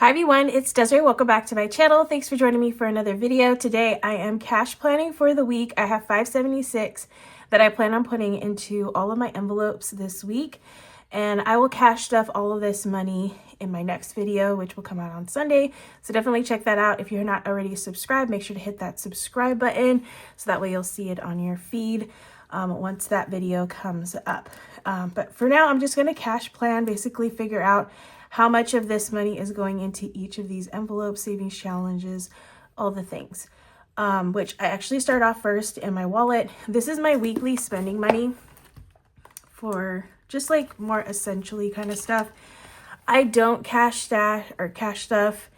Hi everyone, it's Desiree. Welcome back to my channel. Thanks for joining me for another video. Today I am cash planning for the week. I have $576 that I plan on putting into all of my envelopes this week, and I will cash stuff all of this money in my next video, which will come out on Sunday. So definitely check that out. If you're not already subscribed, make sure to hit that subscribe button so that way you'll see it on your feed once that video comes up. But for now, I'm just going to cash plan, basically figure out how much of this money is going into each of these envelopes, savings challenges, all the things. Which I actually start off first in my wallet. This is my weekly spending money for just like more essentially kind of stuff. I don't cash stuff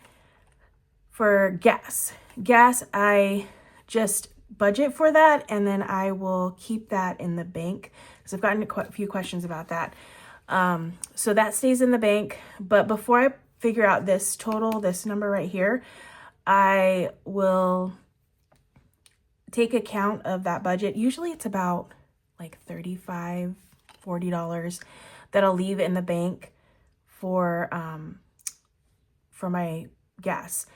for gas. Gas, I just budget for that, and then I will keep that in the bank because I've gotten a few questions about that. So that stays in the bank. But before I figure out this total, this number right here, I will take account of that budget. Usually it's about like $35, $40 that I'll leave in the bank for my gas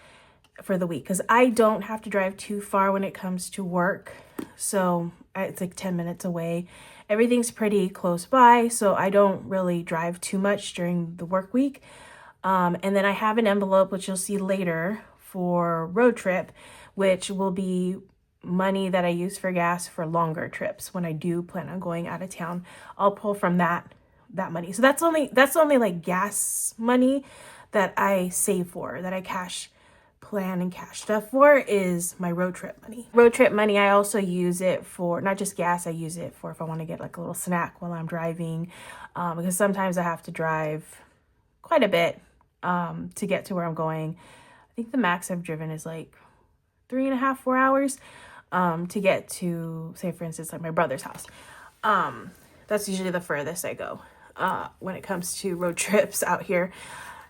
for the week, because I don't have to drive too far when it comes to work. So it's like 10 minutes away. Everything's pretty close by, so I don't really drive too much during the work week. And then I have an envelope, which you'll see later, for road trip, which will be money that I use for gas for longer trips. When I do plan on going out of town, I'll pull from that money. So that's only like gas money that I save for, that I plan and cash stuff for, is my road trip money. Road trip money, I also use it for not just gas, I use it for if I want to get like a little snack while I'm driving, because sometimes I have to drive quite a bit to get to where I'm going. I think the max I've driven is like 3.5, 4 hours to get to, say for instance, like my brother's house. That's usually the furthest I go when it comes to road trips out here.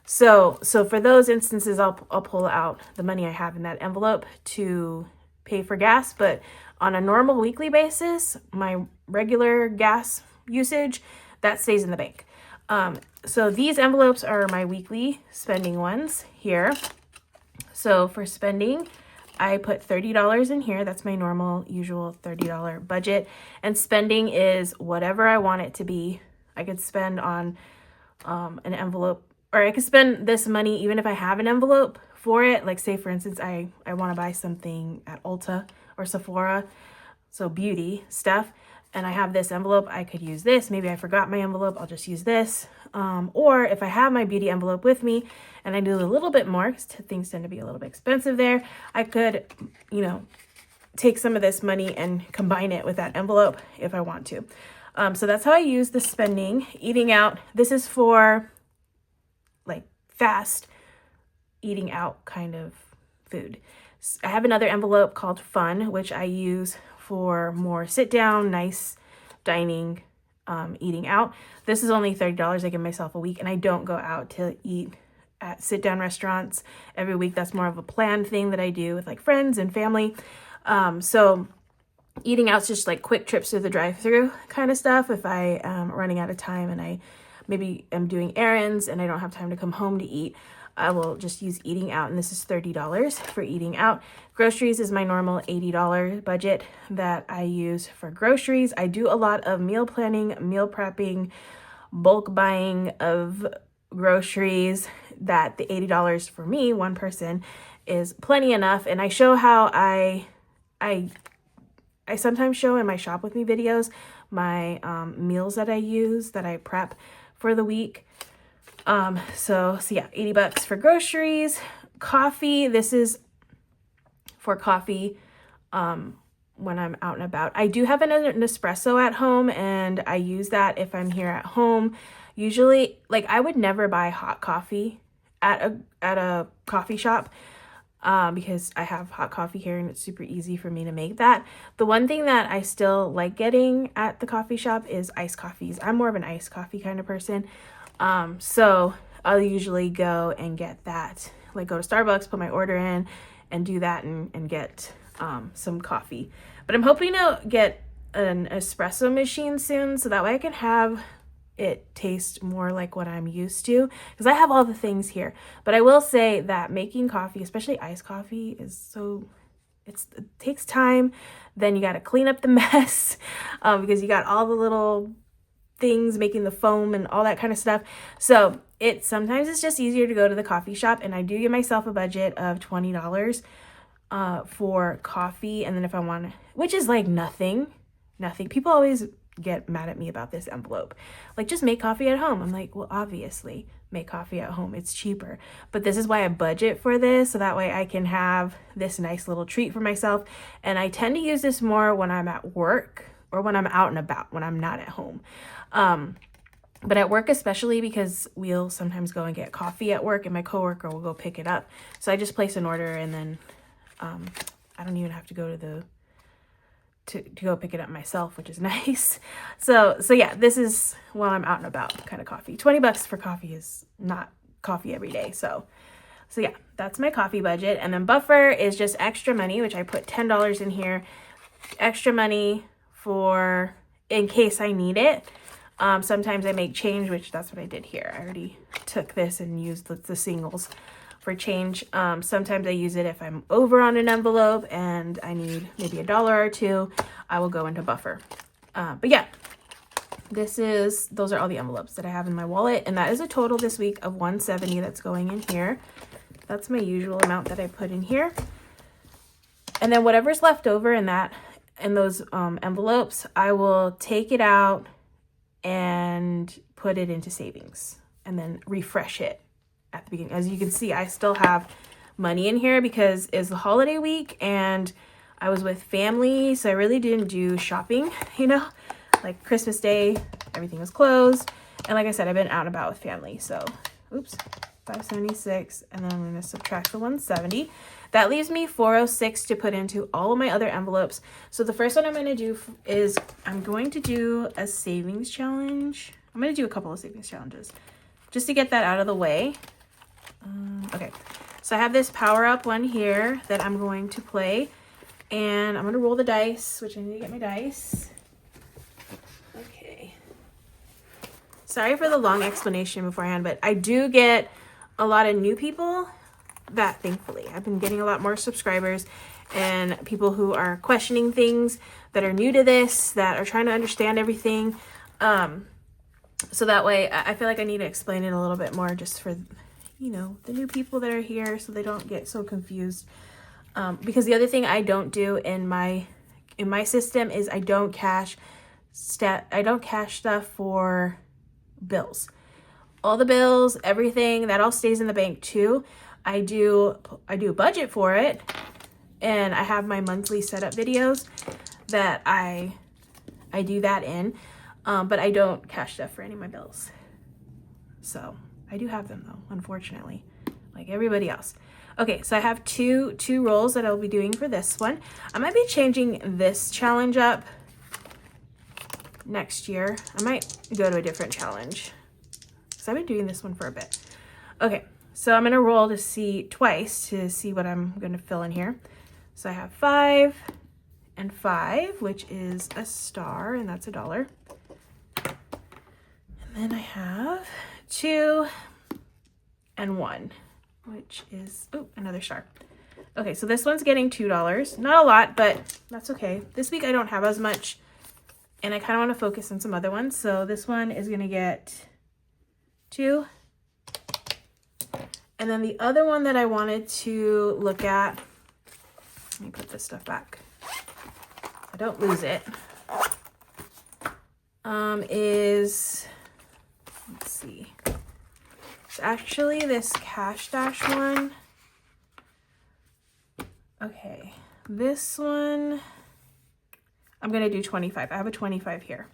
So for those instances, I'll pull out the money I have in that envelope to pay for gas. But on a normal weekly basis, my regular gas usage, that stays in the bank. So these envelopes are my weekly spending ones here. So for spending, I put $30 in here. That's my normal, usual $30 budget. And spending is whatever I want it to be. I could spend on an envelope, or I could spend this money even if I have an envelope for it. Like say for instance, I want to buy something at Ulta or Sephora, so beauty stuff, and I have this envelope, I could use this. Maybe I forgot my envelope, I'll just use this. Or if I have my beauty envelope with me and I do a little bit more, because things tend to be a little bit expensive there, I could, take some of this money and combine it with that envelope if I want to. So that's how I use the spending. Eating out, this is for like fast eating out kind of food. I have another envelope called Fun, which I use for more sit down, nice dining, eating out. This is only $30 I give myself a week, and I don't go out to eat at sit down restaurants every week. That's more of a planned thing that I do with like friends and family. So eating out's just like quick trips to the drive-through kind of stuff. If I am running out of time and I maybe am doing errands and I don't have time to come home to eat, I will just use eating out, and this is $30 for eating out. Groceries is my normal $80 budget that I use for groceries. I do a lot of meal planning, meal prepping, bulk buying of groceries, that the $80 for me, one person, is plenty enough. And I show how I sometimes show in my shop with me videos my meals that I use, that I prep for the week. So yeah, $80 for groceries. Coffee, this is for coffee when I'm out and about. I do have an espresso at home, and I use that if I'm here at home. Usually, like, I would never buy hot coffee at a coffee shop because I have hot coffee here and it's super easy for me to make that. The one thing that I still like getting at the coffee shop is iced coffees. I'm more of an iced coffee kind of person. So I'll usually go and get that, like go to Starbucks, put my order in and do that and get some coffee. But I'm hoping to get an espresso machine soon, so that way I can have it tastes more like what I'm used to, because I have all the things here. But I will say that making coffee, especially iced coffee, is so, it takes time. Then you got to clean up the mess because you got all the little things making the foam and all that kind of stuff. So sometimes it's just easier to go to the coffee shop, and I do give myself a budget of $20 for coffee. And then if I want, which is like nothing. People always get mad at me about this envelope, like, just make coffee at home. I'm like, well, obviously make coffee at home, it's cheaper. But this is why I budget for this, so that way I can have this nice little treat for myself. And I tend to use this more when I'm at work or when I'm out and about, when I'm not at home. But at work especially, because we'll sometimes go and get coffee at work and my coworker will go pick it up. So I just place an order, and then I don't even have to go to go pick it up myself, which is nice. So yeah, this is while I'm out and about kind of coffee. $20 for coffee is not coffee every day. So yeah, that's my coffee budget. And then buffer is just extra money, which I put $10 in here. Extra money for in case I need it. Sometimes I make change, which that's what I did here. I already took this and used the singles for change. Sometimes I use it if I'm over on an envelope and I need maybe $1 or $2, I will go into buffer. But yeah, those are all the envelopes that I have in my wallet, and that is a total this week of $170 that's going in here. That's my usual amount that I put in here. And then whatever's left over in those envelopes, I will take it out and put it into savings and then refresh it at the beginning. As you can see, I still have money in here because it's the holiday week and I was with family, so I really didn't do shopping, like Christmas Day, everything was closed. And like I said, I've been out and about with family. So, oops, 576, and then I'm going to subtract the 170. That leaves me 406 to put into all of my other envelopes. So the first one I'm going to do is I'm going to do a savings challenge. I'm going to do a couple of savings challenges just to get that out of the way. Okay, so I have this power up one here that I'm going to play, and I'm going to roll the dice, which I need to get my dice. Okay. Sorry for the long explanation beforehand, but I do get a lot of new people that thankfully I've been getting a lot more subscribers and people who are questioning things, that are new to this, that are trying to understand everything. So that way I feel like I need to explain it a little bit more just for, the new people that are here, so they don't get so confused. Because the other thing I don't do in my system is I don't cash stuff for bills. All the bills, everything, that all stays in the bank too. I do a budget for it, and I have my monthly setup videos that I do that in, but I don't cash stuff for any of my bills. So I do have them though, unfortunately, like everybody else. Okay, so I have two rolls that I'll be doing for this one. I might be changing this challenge up next year. I might go to a different challenge because I've been doing this one for a bit. Okay, so I'm gonna roll to see twice to see what I'm gonna fill in here. So I have 5 and 5, which is a star, and that's $1. And then I have 2 and 1, which is, another star. Okay, so this one's getting $2. Not a lot, but that's okay. This week I don't have as much, and I kind of want to focus on some other ones. So this one is going to get 2. And then the other one that I wanted to look at, let me put this stuff back I don't lose it, is, let's see. It's actually this Cash Dash one. Okay, this one, I'm going to do 25. I have a 25 here.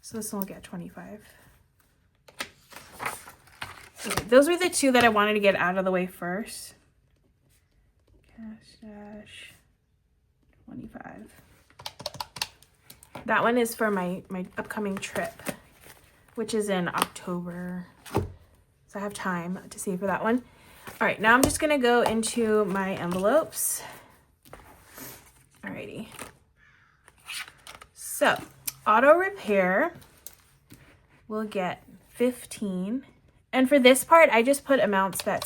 So this one will get 25. Okay, those were the two that I wanted to get out of the way first. Cash Dash 25. That one is for my upcoming trip, which is in October. So I have time to save for that one. All right, now I'm just gonna go into my envelopes. Alrighty. So, auto repair, will get 15. And for this part, I just put amounts that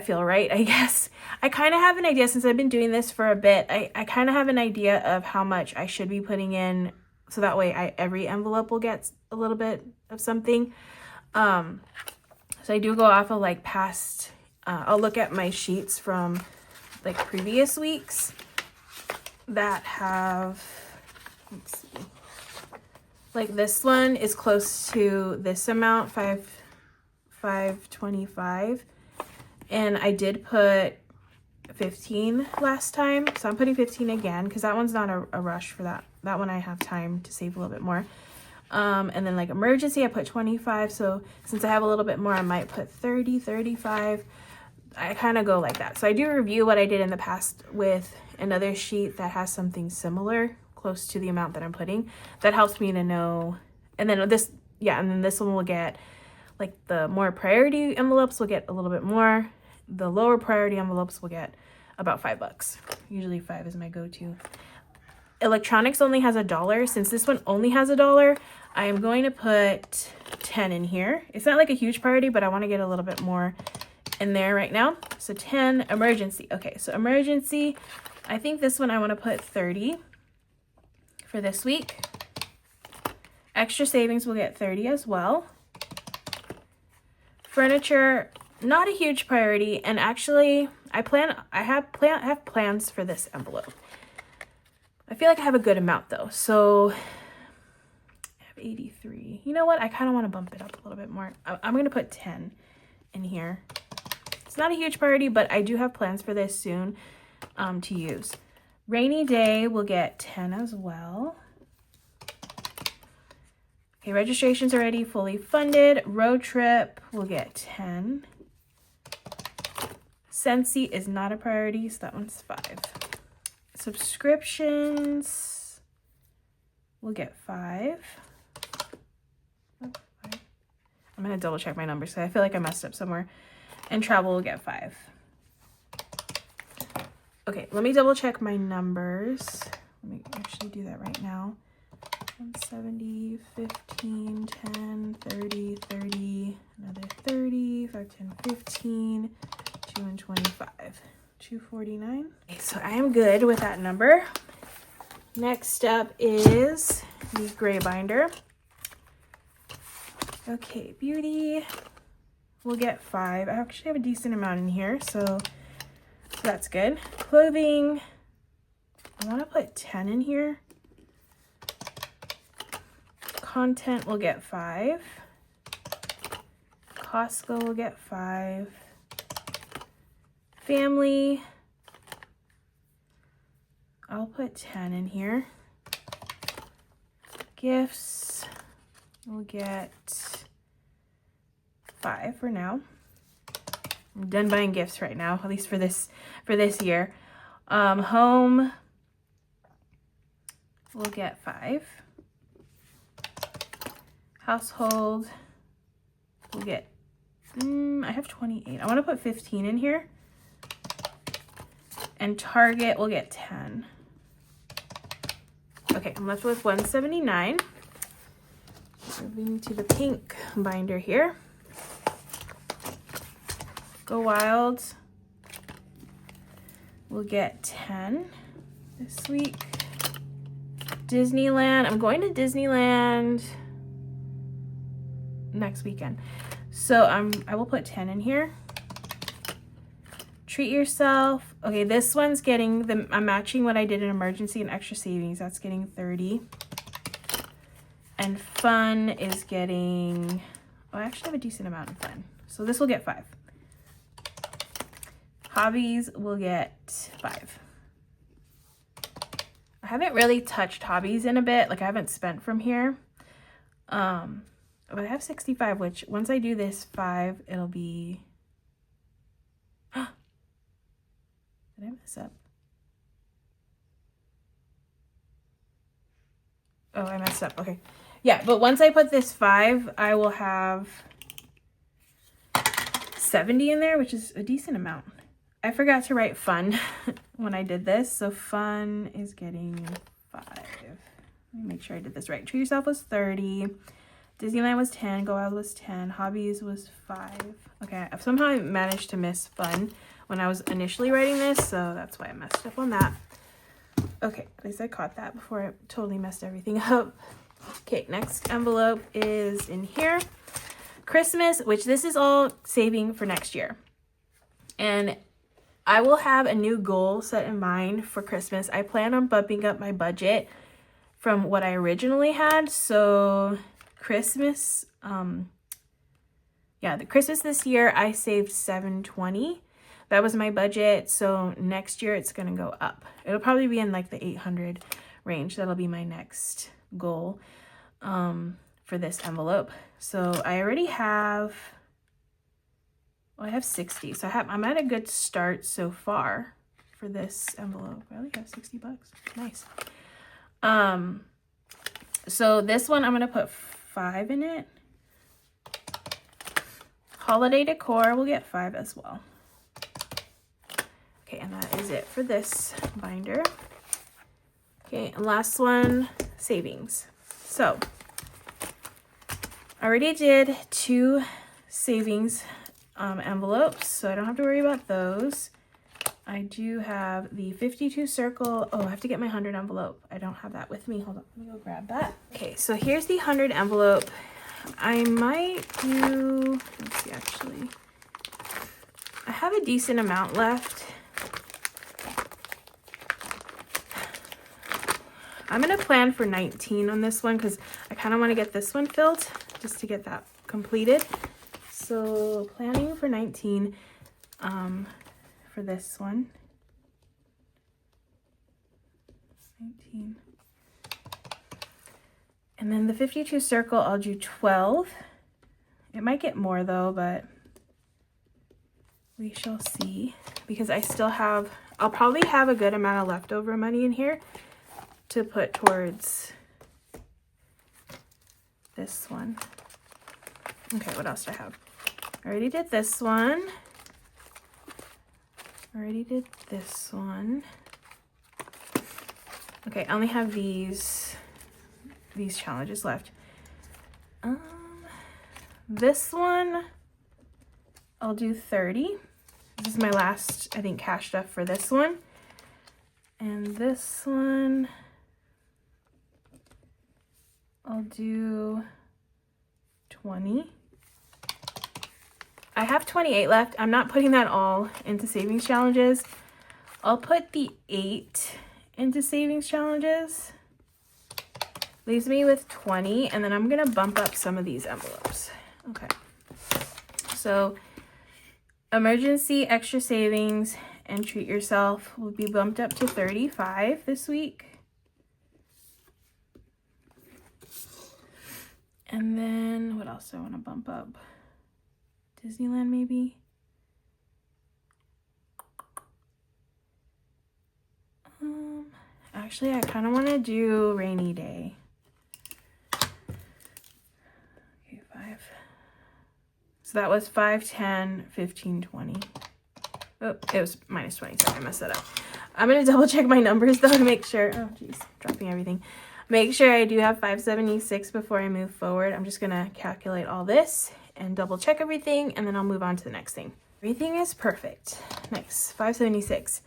feel right, I guess. I kind of have an idea since I've been doing this for a bit. I kind of have an idea of how much I should be putting in, so that way every envelope will get a little bit of something. So I do go off of like past, I'll look at my sheets from like previous weeks that have, let's see, like this one is close to this amount, 525. And I did put 15 last time, so I'm putting 15 again because that one's not a rush for that. That one I have time to save a little bit more. And then like emergency, I put 25. So since I have a little bit more, I might put 30, 35. I kind of go like that. So I do review what I did in the past with another sheet that has something similar, close to the amount that I'm putting. That helps me to know. And then this, yeah, and then this one will get, like the more priority envelopes will get a little bit more. The lower priority envelopes will get about $5. Usually 5 is my go-to. Electronics only has $1. Since this one only has $1, I am going to put 10 in here. It's not like a huge priority, but I want to get a little bit more in there right now. So 10, emergency. Okay, so emergency, I think this one I want to put 30 for this week. Extra savings will get 30 as well. Furniture, not a huge priority, and actually I have plans for this envelope. I feel like I have a good amount though, so I have 83. You know what? I kind of want to bump it up a little bit more. I'm going to put 10 in here. It's not a huge priority, but I do have plans for this soon to use. Rainy day will get 10 as well. Okay, registration's already fully funded. Road trip will get 10. Scentsy is not a priority, so that one's 5. Subscriptions will get 5. I'm gonna double check my numbers because I feel like I messed up somewhere. And travel will get 5. Okay, let me double check my numbers. Let me actually do that right now. 170, 15, 10, 30, 30, another 30, 5, 10, 15, 2 and 25, 249. Okay, so I am good with that number. Next up is the gray binder. Okay, beauty will get 5. I actually have a decent amount in here, so that's good. Clothing, I want to put 10 in here. Content will get 5. Costco will get 5. Family, I'll put 10 in here. Gifts will get 5 for now. I'm done buying gifts right now, at least for this year. Home will get 5. Household will get, I have 28. I want to put 15 in here. And Target will get 10. Okay, I'm left with 179. Moving to the pink binder here. Go Wild will get 10 this week. Disneyland, I'm going to Disneyland next weekend, so I will put 10 in here. Treat yourself, okay, this one's getting I'm matching what I did in emergency and extra savings. That's getting 30. And fun is getting, I actually have a decent amount of fun, so this will get 5. Hobbies will get 5. I haven't really touched hobbies in a bit, like I haven't spent from here. But I have 65, which once I do this 5, it'll be, did I mess up? Oh, I messed up, okay. Yeah, but once I put this 5, I will have 70 in there, which is a decent amount. I forgot to write fun when I did this, so fun is getting 5. Let me make sure I did this right. Treat Yourself was 30. Disneyland was 10. Go Wild was 10. Hobbies was 5. Okay, I've somehow managed to miss fun when I was initially writing this, so that's why I messed up on that. Okay, at least I caught that before I totally messed everything up. Okay, next envelope is in here. Christmas, which this is all saving for next year. And I will have a new goal set in mind for Christmas. I plan on bumping up my budget from what I originally had. So Christmas, the Christmas this year, I saved $720. That was my budget. So next year it's going to go up. It'll probably be in like the 800 range. That'll be my next goal for this envelope. So I already have, I have 60. So I'm at a good start so far for this envelope. I only have $60. Nice. So this one I'm going to put 5 in it. Holiday decor will get 5 as well. Okay, and that is it for this binder. Okay, and last one, savings. So I already did 2 savings envelopes, so I don't have to worry about those. I do have the 52 circle. Oh, I have to get my 100 envelope. I don't have that with me. Hold on, let me go grab that. Okay, so here's the 100 envelope. I might do, let's see, actually. I have a decent amount left. I'm going to plan for 19 on this one because I kind of want to get this one filled just to get that completed. So planning for 19 for this one. 19. And then the 52 circle, I'll do 12. It might get more though, but we shall see because I still have, I'll probably have a good amount of leftover money in here to put towards this one. Okay, what else do I have? I already did this one. Already did this one. Okay, I only have these challenges left. This one, I'll do 30. This is my last, I think, cash stuff for this one. And this one, I'll do 20. I have 28 left. I'm not putting that all into savings challenges. I'll put the 8 into savings challenges. Leaves me with 20, and then I'm gonna bump up some of these envelopes. Okay. So emergency, extra savings, and treat yourself will be bumped up to 35 this week. And then what else do I want to bump up? Disneyland maybe? Actually, I kind of want to do rainy day. Okay, 5. So that was 5, 10, 15, 20. Oh, it was minus 20. Sorry, I messed that up. I'm going to double check my numbers though to make sure. Oh, geez, dropping everything. Make sure I do have 576 before I move forward. I'm just going to calculate all this and double check everything, and then I'll move on to the next thing. Everything is perfect. Nice. 576.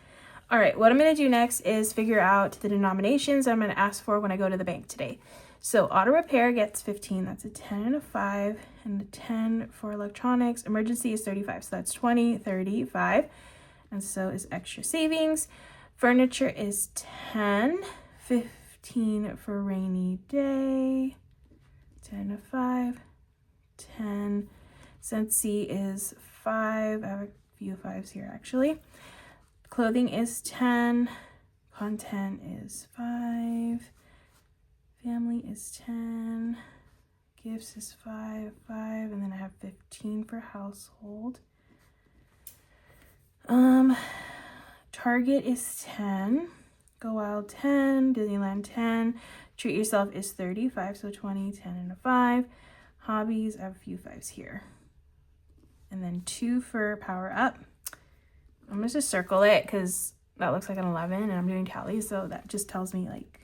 All right, what I'm going to do next is figure out the denominations I'm going to ask for when I go to the bank today. So auto repair gets 15. That's a 10 and a 5, and a 10 for electronics. Emergency is 35. So that's 20, 35. And so is extra savings. Furniture is 10, 15 for rainy day, 10 to 5, 10. Scentsy is 5. I have a few 5s here actually. Clothing is 10. Content is 5. Family is 10. Gifts is 5, 5. And then I have 15 for household. Target is 10. Go Wild 10. Disneyland 10. Treat Yourself is 35. So 20, 10, and a 5. Hobbies, I have a few 5s here. And then 2 for Power Up. I'm going to just circle it because that looks like an 11 and I'm doing tallies. So that just tells me like,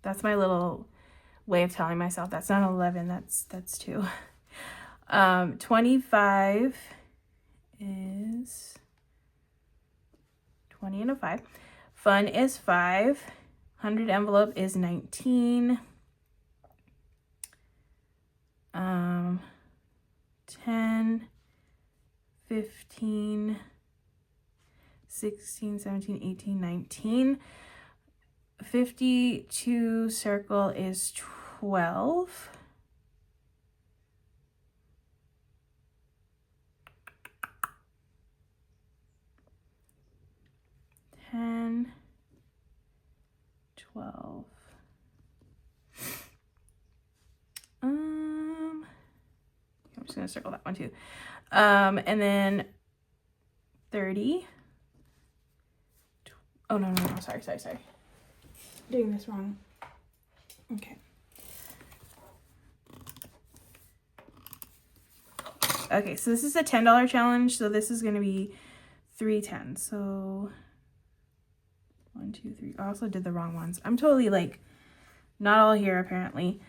that's my little way of telling myself that's not 11, that's 2. 25 is 20 and a 5. Fun is 5. 100 envelope is 19. 10, 15, 16, 17, 18, 19. 52 circle is 12. 10, 12. I'm just gonna circle that one too. And then 30. Oh no, sorry. Doing this wrong. Okay. Okay, so this is a $10 challenge, so this is gonna be 3 10s. So 1, 2, 3. I also did the wrong ones. I'm totally like not all here apparently.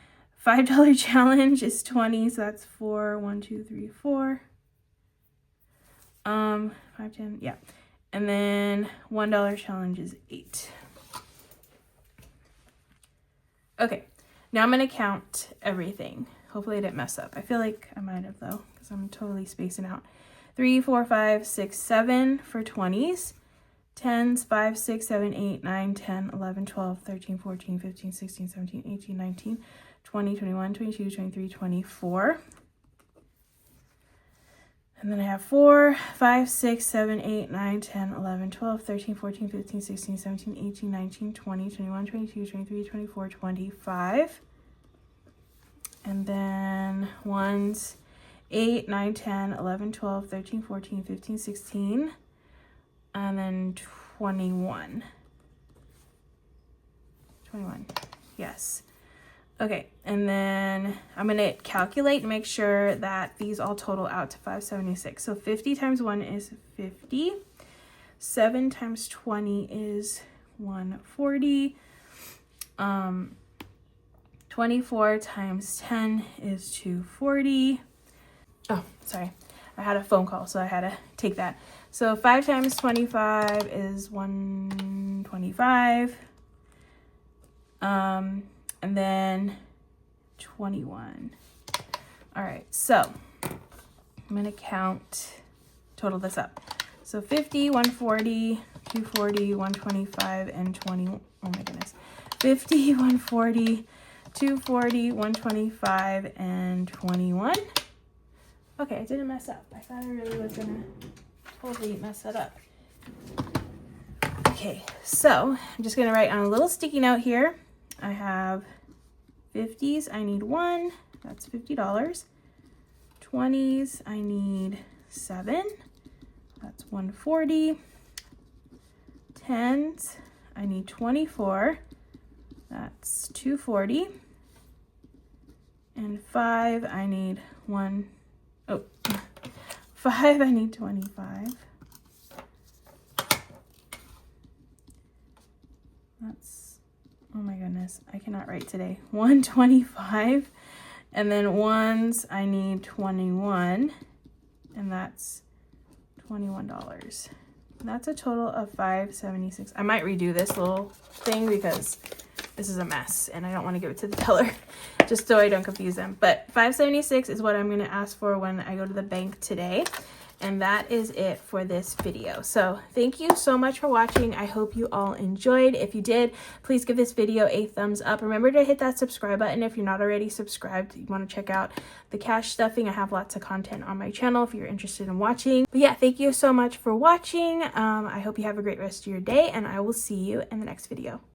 $5 challenge is 20, so that's 4. 1, 2, 3, 4. 5, 10, yeah. And then $1 challenge is 8. Okay, now I'm gonna count everything. Hopefully I didn't mess up. I feel like I might have though, because I'm totally spacing out. 3, 4, 5, 6, 7 for 20s. 10s, 5, 6, 7, 8, 9, 10, 11, 12, 13, 14, 15, 16, 17, 18, 19, 20, 21, 22, 23, 24. And then I have 4, 5, 6, 7, 8, 9, 10, 11, 12, 13, 14, 15, 16, 17, 18, 19, 20, 21, 22, 23, 24, 25. And then 1s, 8, 9, 10, 11, 12, 13, 14, 15, 16. And then 21. 21, yes. Okay, and then I'm gonna calculate and make sure that these all total out to 576. So 50 times 1 is 50. 7 times 20 is 140. 24 times 10 is 240. Oh, sorry. I had a phone call, so I had to take that. So 5 times 25 is 125. And then 21. All right, so I'm gonna total this up. So 50, 140, 240, 125, and 20. Oh my goodness. 50, 140, 240, 125, and 21. Okay, I didn't mess up. I thought I really was gonna totally mess that up. Okay, so I'm just gonna write on a little sticky note here. I have 50s, I need 1, that's $50. 20s, I need 7, that's 140. 10s, I need 24, that's 240. And 5, I need 5, I need 25. That's, oh my goodness, I cannot write today. 125. And then 1s, I need 21. And that's $21. That's a total of $576. I might redo this little thing because this is a mess and I don't want to give it to the teller just so I don't confuse them. But $576 is what I'm going to ask for when I go to the bank today. And that is it for this video. So thank you so much for watching. I hope you all enjoyed. If you did, please give this video a thumbs up. Remember to hit that subscribe button if you're not already subscribed. You want to check out the cash stuffing. I have lots of content on my channel if you're interested in watching. But yeah, thank you so much for watching. I hope you have a great rest of your day and I will see you in the next video.